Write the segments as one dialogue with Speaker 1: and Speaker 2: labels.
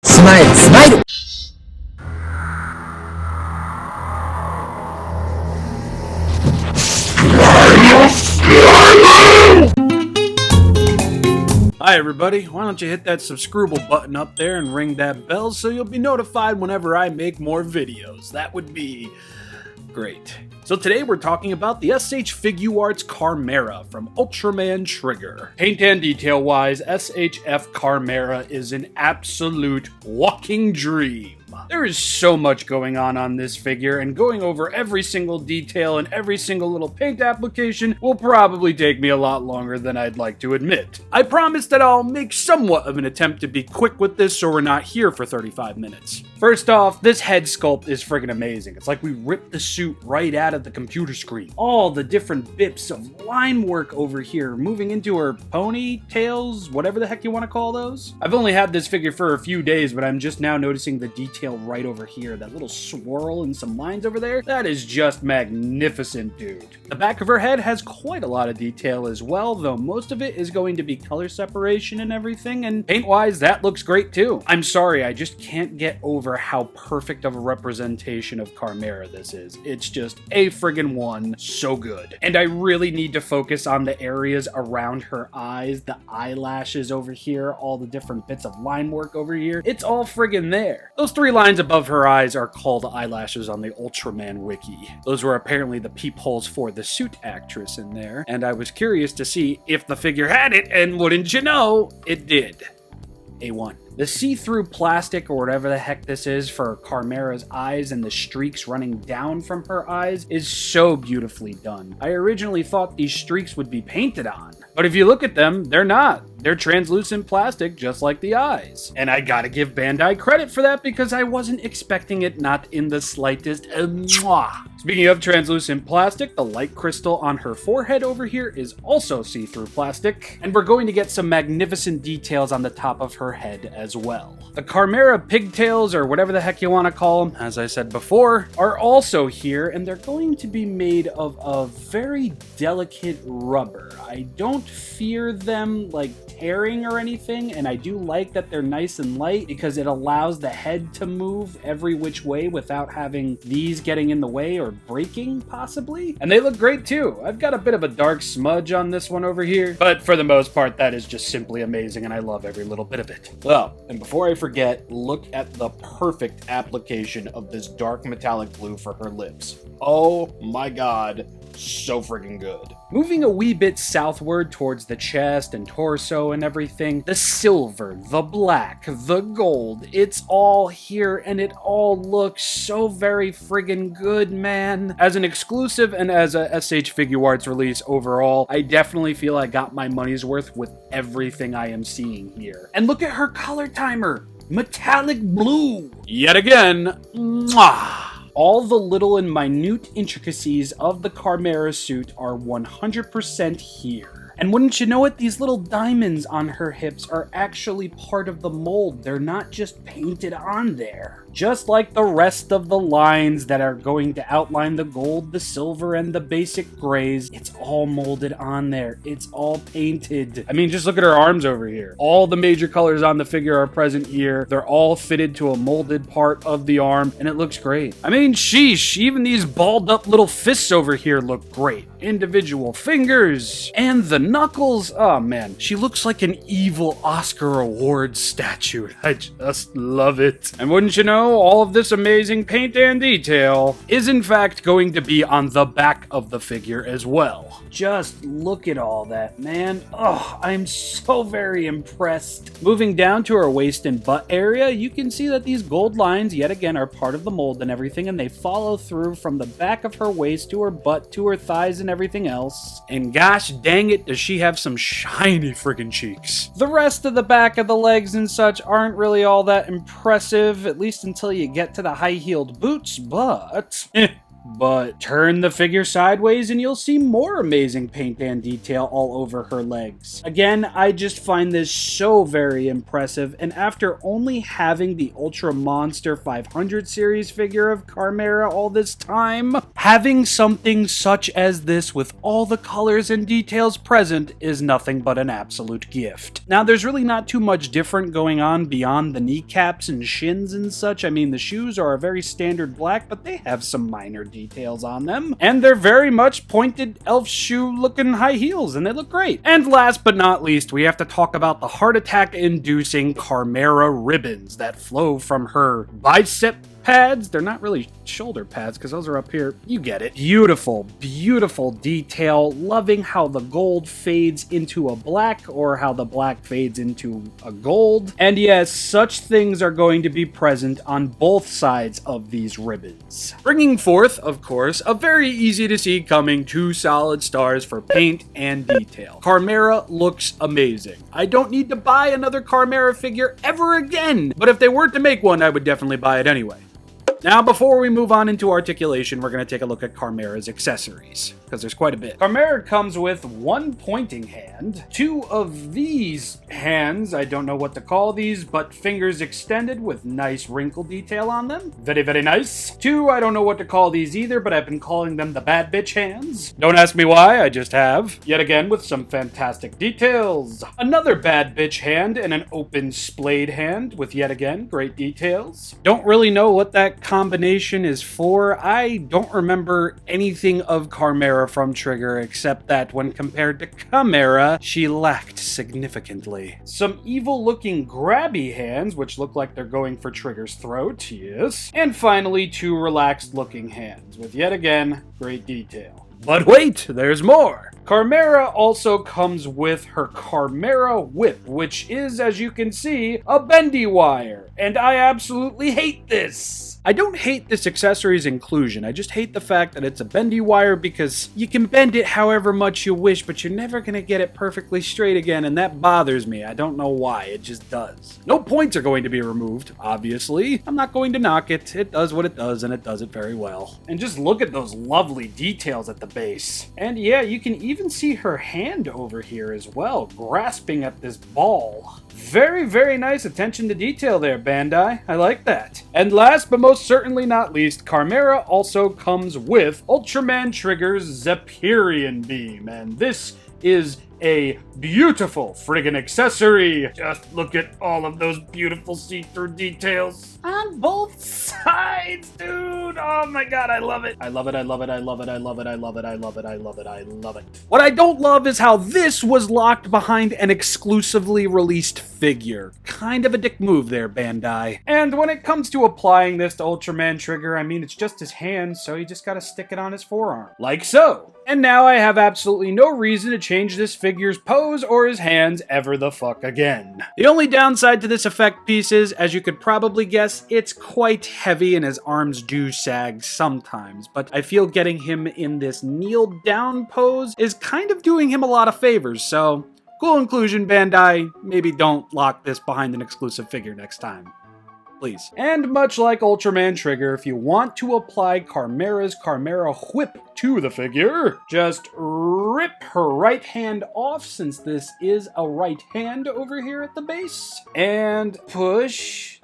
Speaker 1: Smile, smile!
Speaker 2: Hi everybody, why don't you hit that subscribe button up there and ring that bell so you'll be notified whenever I make more videos. That would be great. So today we're talking about the SHFiguarts Carmeara from Ultraman Trigger. Paint and detail wise, SHF Carmeara is an absolute walking dream. There is so much going on this figure, and going over every single detail and every single little paint application will probably take me a lot longer than I'd like to admit. I promise that I'll make somewhat of an attempt to be quick with this so we're not here for 35 minutes. First off, this head sculpt is friggin' amazing. It's like we ripped the suit right out of the computer screen. All the different bits of line work over here, moving into her ponytails, whatever the heck you want to call those. I've only had this figure for a few days, but I'm just now noticing the detail right over here. That little swirl and some lines over there, that is just magnificent, dude. The back of her head has quite a lot of detail as well, though most of it is going to be color separation and everything, and paint-wise, that looks great too. I'm sorry, I just can't get over how perfect of a representation of Carmeara this is. It's just a friggin' one, so good. And I really need to focus on the areas around her eyes, the eyelashes over here, all the different bits of line work over here. It's all friggin' there. Those three lines above her eyes are called eyelashes on the Ultraman wiki. Those were apparently the peepholes for the suit actress in there, and I was curious to see if the figure had it, and wouldn't you know, it did. A1. The see-through plastic, or whatever the heck this is, for Carmeara's eyes and the streaks running down from her eyes is so beautifully done. I originally thought these streaks would be painted on, but if you look at them, they're not. They're translucent plastic, just like the eyes. And I gotta give Bandai credit for that because I wasn't expecting it, not in the slightest. Speaking of translucent plastic, the light crystal on her forehead over here is also see-through plastic, and we're going to get some magnificent details on the top of her head as well. The Carmeara pigtails, or whatever the heck you want to call them, as I said before, are also here, and they're going to be made of a very delicate rubber. I don't fear them like tearing or anything, and I do like that they're nice and light because it allows the head to move every which way without having these getting in the way or breaking, possibly. And they look great too. I've got a bit of a dark smudge on this one over here, but for the most part, that is just simply amazing, and I love every little bit of it. Well, and before I forget, look at the perfect application of this dark metallic blue for her lips. Oh my god, so friggin' good. Moving a wee bit southward towards the chest and torso and everything, the silver, the black, the gold, it's all here and it all looks so very friggin' good, man. As an exclusive and as a SHFiguarts release overall, I definitely feel I got my money's worth with everything I am seeing here. And look at her color timer, metallic blue. Yet again, mwah! All the little and minute intricacies of the Carmeara suit are 100% here. And wouldn't you know it, these little diamonds on her hips are actually part of the mold. They're not just painted on there. Just like the rest of the lines that are going to outline the gold, the silver, and the basic grays, it's all molded on there. It's all painted. I mean, just look at her arms over here. All the major colors on the figure are present here. They're all fitted to a molded part of the arm, and it looks great. I mean, sheesh, even these balled up little fists over here look great. Individual fingers, and the knuckles. Oh man, she looks like an evil Oscar award statue. I just love it. And wouldn't you know, all of this amazing paint and detail is in fact going to be on the back of the figure as well. Just look at all that, man. Oh, I'm so very impressed. Moving down to her waist and butt area, you can see that these gold lines yet again are part of the mold and everything, and they follow through from the back of her waist to her butt to her thighs and everything else. And gosh dang it, does she have some shiny friggin' cheeks. The rest of the back of the legs and such aren't really all that impressive, at least until you get to the high-heeled boots, but but turn the figure sideways and you'll see more amazing paint and detail all over her legs. Again, I just find this so very impressive, and after only having the Ultra Monster 500 series figure of Carmeara all this time, having something such as this with all the colors and details present is nothing but an absolute gift. Now, there's really not too much different going on beyond the kneecaps and shins and such. I mean, the shoes are a very standard black, but they have some minor details on them, and they're very much pointed elf shoe looking high heels, and they look great. And last but not least, we have to talk about the heart attack inducing Carmeara ribbons that flow from her bicep pads. They're not really shoulder pads because those are up here. You get it. Beautiful, beautiful detail. Loving how the gold fades into a black or how the black fades into a gold. And yes, such things are going to be present on both sides of these ribbons. Bringing forth, of course, a very easy to see coming 2 solid stars for paint and detail. Carmeara looks amazing. I don't need to buy another Carmeara figure ever again, but if they were to make one, I would definitely buy it anyway. Now, before we move on into articulation, we're going to take a look at Carmeara's accessories, because there's quite a bit. Carmeara comes with 1 pointing hand, 2 of these hands, I don't know what to call these, but fingers extended with nice wrinkle detail on them. Very, very nice. 2, I don't know what to call these either, but I've been calling them the bad bitch hands. Don't ask me why, I just have. Yet again, with some fantastic details. Another bad bitch hand and an open splayed hand with yet again great details. Don't really know what that combination is for. I don't remember anything of Carmeara from Trigger except that when compared to Carmeara, she lacked significantly. Some evil looking grabby hands, which look like they're going for Trigger's throat, yes. And finally, 2 relaxed looking hands with yet again great detail. But wait, there's more! Carmeara also comes with her Carmeara whip, which is, as you can see, a bendy wire, and I absolutely hate this! I don't hate this accessory's inclusion, I just hate the fact that it's a bendy wire because you can bend it however much you wish, but you're never gonna get it perfectly straight again, and that bothers me. I don't know why, it just does. No points are going to be removed, obviously. I'm not going to knock it. It does what it does, and it does it very well. And just look at those lovely details at the base. And yeah, you can even see her hand over here as well, grasping at this ball. Very, very nice attention to detail there, Bandai. I like that. And last but most certainly not least, Carmeara also comes with Ultraman Trigger's Zephyrian Beam, and this is a beautiful friggin' accessory. Just look at all of those beautiful see-through details on both sides, dude. Oh my god, I love it. I love it, I love it, I love it, I love it, I love it, I love it, I love it, I love it. What I don't love is how this was locked behind an exclusively released figure. Kind of a dick move there, Bandai. And when it comes to applying this to Ultraman Trigger, I mean, it's just his hand, so you just gotta stick it on his forearm. Like so. And now I have absolutely no reason to change this figure's pose or his hands ever the fuck again. The only downside to this effect piece is, as you could probably guess, it's quite heavy and his arms do sag sometimes, but I feel getting him in this kneel down pose is kind of doing him a lot of favors, so cool inclusion, Bandai. Maybe don't lock this behind an exclusive figure next time. Please. And much like Ultraman Trigger, if you want to apply Carmeara's Carmeara whip to the figure, just rip her right hand off, since this is a right hand over here at the base, and push.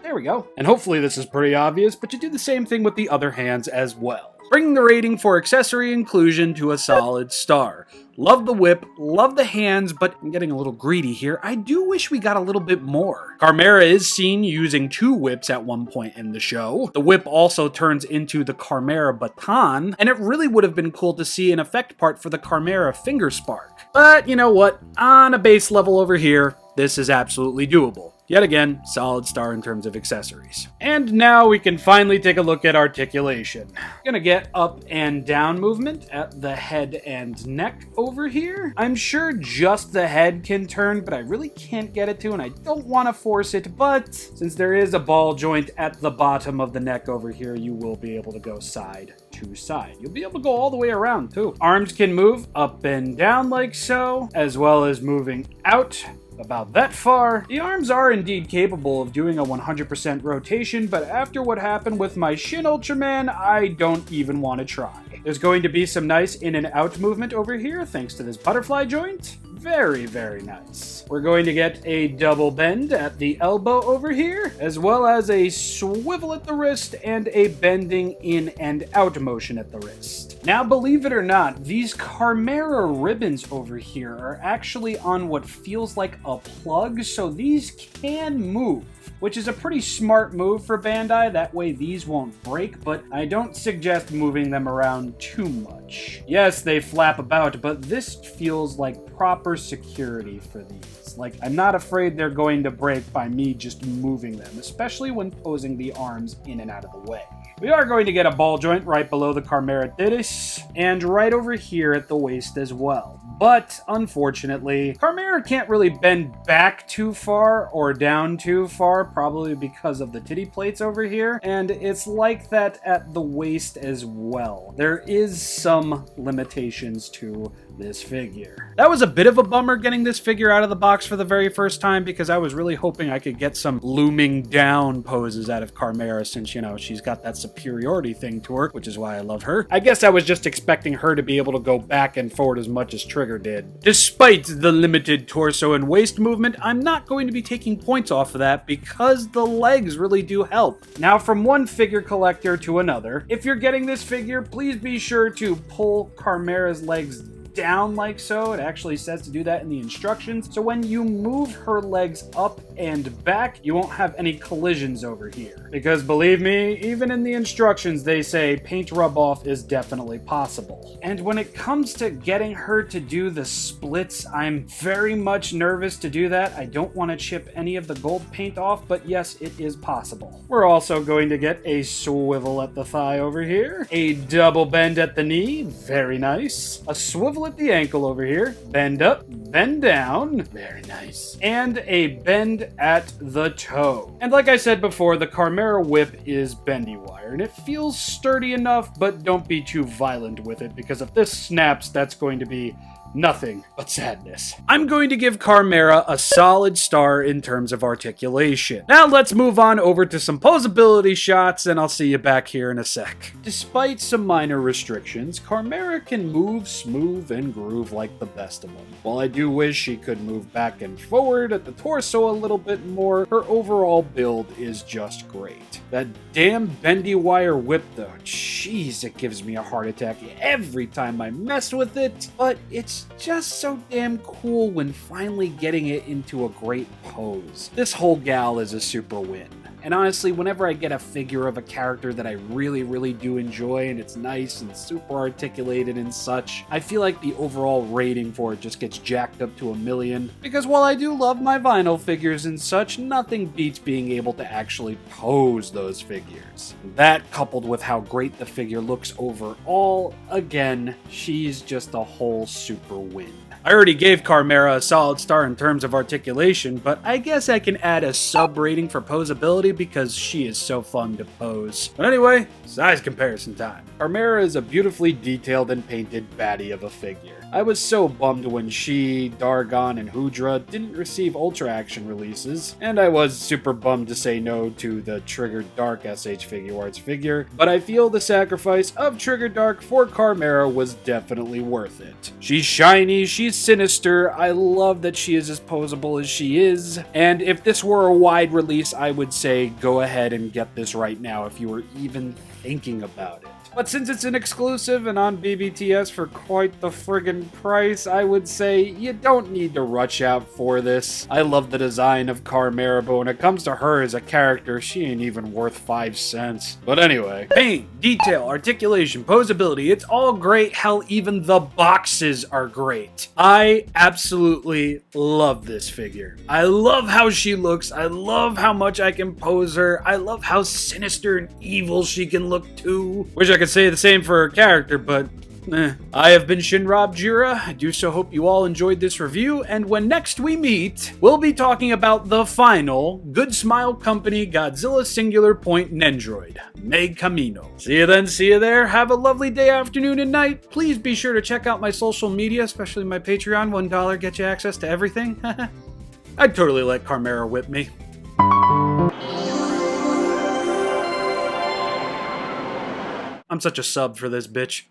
Speaker 2: There we go. And hopefully this is pretty obvious, but you do the same thing with the other hands as well. Bringing the rating for accessory inclusion to a solid star. Love the whip, love the hands, but I'm getting a little greedy here. I do wish we got a little bit more. Carmeara is seen using 2 whips at one point in the show. The whip also turns into the Carmeara baton, and it really would have been cool to see an effect part for the Carmeara finger spark. But you know what? On a base level over here, this is absolutely doable. Yet again, solid star in terms of accessories. And now we can finally take a look at articulation. Gonna get up and down movement at the head and neck over here. I'm sure just the head can turn, but I really can't get it to, and I don't want to force it, but since there is a ball joint at the bottom of the neck over here, you will be able to go side to side. You'll be able to go all the way around too. Arms can move up and down like so, as well as moving out about that far. The arms are indeed capable of doing a 100% rotation, but after what happened with my Shin Ultraman, I don't even want to try. There's going to be some nice in and out movement over here thanks to this butterfly joint. Very, very nice. We're going to get a double bend at the elbow over here, as well as a swivel at the wrist and a bending in and out motion at the wrist. Now, believe it or not, these Carmeara ribbons over here are actually on what feels like a plug, so these can move, which is a pretty smart move for Bandai. That way these won't break, but I don't suggest moving them around too much. Yes, they flap about, but this feels like proper security for these. Like, I'm not afraid they're going to break by me just moving them, especially when posing the arms in and out of the way. We are going to get a ball joint right below the Carmeara didis, and right over here at the waist as well. But, unfortunately, Carmeara can't really bend back too far or down too far, probably because of the titty plates over here, and it's like that at the waist as well. There is some limitations to this figure. That was a bit of a bummer getting this figure out of the box for the very first time, because I was really hoping I could get some looming down poses out of Carmeara, since, you know, she's got that superiority thing to her, which is why I love her. I guess I was just expecting her to be able to go back and forward as much as Trigger did. Despite the limited torso and waist movement, I'm not going to be taking points off of that because the legs really do help. Now, from one figure collector to another, if you're getting this figure, please be sure to pull Carmeara's legs down like so. It actually says to do that in the instructions. So when you move her legs up and back, you won't have any collisions over here. Because believe me, even in the instructions, they say paint rub off is definitely possible. And when it comes to getting her to do the splits, I'm very much nervous to do that. I don't want to chip any of the gold paint off, but yes, it is possible. We're also going to get a swivel at the thigh over here, a double bend at the knee, very nice, a swivel at the ankle over here, bend up, bend down, very nice, and a bend at the toe. And like I said before, the Carmeara whip is bendy wire, and it feels sturdy enough, but don't be too violent with it, because if this snaps, that's going to be nothing but sadness. I'm going to give Carmeara a solid star in terms of articulation. Now let's move on over to some posability shots, and I'll see you back here in a sec. Despite some minor restrictions, Carmeara can move, smooth, and groove like the best of them. While I do wish she could move back and forward at the torso a little bit more, her overall build is just great. That damn bendy wire whip though, jeez, it gives me a heart attack every time I mess with it, but it's just so damn cool when finally getting it into a great pose. This whole gal is a super win. And honestly, whenever I get a figure of a character that I really do enjoy and it's nice and super articulated and such, I feel like the overall rating for it just gets jacked up to 1,000,000. Because while I do love my vinyl figures and such, nothing beats being able to actually pose those figures. That, coupled with how great the figure looks overall, again, she's just a whole super win. I already gave Carmeara a solid star in terms of articulation, but I guess I can add a sub rating for posability because she is so fun to pose. But anyway, size comparison time. Carmeara is a beautifully detailed and painted baddie of a figure. I was so bummed when she, Dargon, and Hudra didn't receive Ultra Action releases, and I was super bummed to say no to the Trigger Dark SHFiguarts figure, but I feel the sacrifice of Trigger Dark for Carmeara was definitely worth it. She's shiny, she's sinister, I love that she is as posable as she is, and if this were a wide release, I would say go ahead and get this right now if you were even thinking about it. But since it's an exclusive and on BBTS for quite the friggin' price, I would say you don't need to rush out for this. I love the design of Carmeara, but when it comes to her as a character, she ain't even worth 5 cents. But anyway, paint, detail, articulation, posability, it's all great. Hell, even the boxes are great. I absolutely love this figure. I love how she looks. I love how much I can pose her. I love how sinister and evil she can look too. Wish I could say the same for her character, but I have been ShinRobjira. I do so hope you all enjoyed this review, and when next we meet, we'll be talking about the final Good Smile Company Godzilla Singular Point Nendroid, Meg Camino. See you then, see you there. Have a lovely day, afternoon, and night. Please be sure to check out my social media, especially my Patreon. $1 gets you access to everything. I'd totally let Carmeara whip me. I'm such a sub for this bitch.